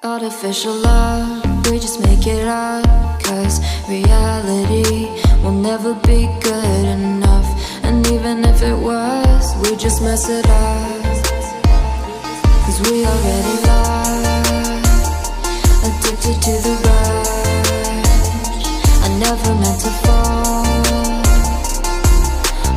Artificial love, we just make it up. Cause reality will never be good enough. And even if it was, we just mess it up. Cause we already lost, addicted to the rush. I never meant to fall.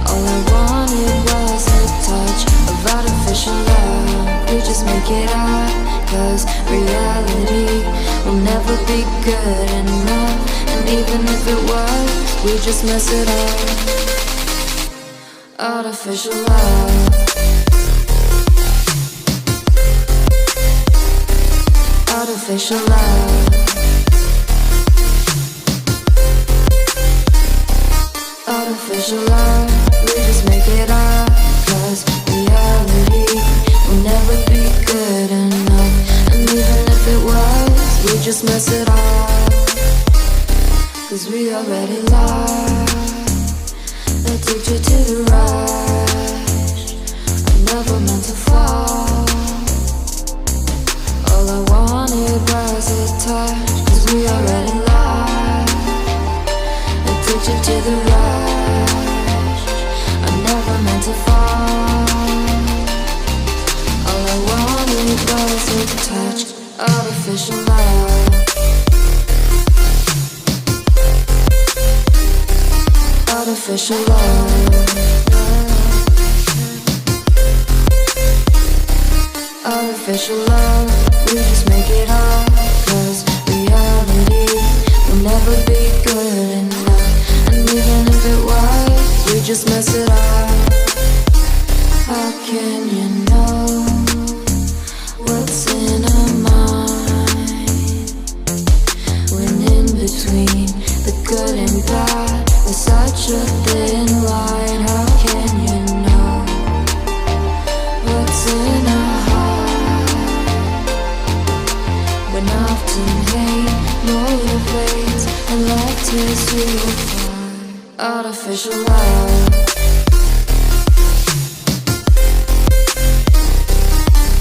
All I wanted was a touch of artificial love. We just make it up. Cause reality will never be good enough. And even if it was, we just mess it up. Artificial love. Artificial love. Artificial love. We just make it up. Cause reality will never be good enough. And even if it was, we just mess it up. Cause we already lost, addicted to the rush. I never meant to fall. All I wanted was a touch. Cause we already lost, addicted to the rush. I never meant to fall. All I wanted was a touch. Artificial love. Artificial love. Artificial love. We just make it up. Cause reality will never be good enough. And even if it was, we just mess it up. How can you know what's in our mind, when in between the good and bad there's such a thin line? How can you know what's in our heart, when often hate motivates and love tears you apart? Artificial love.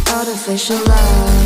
Artificial love.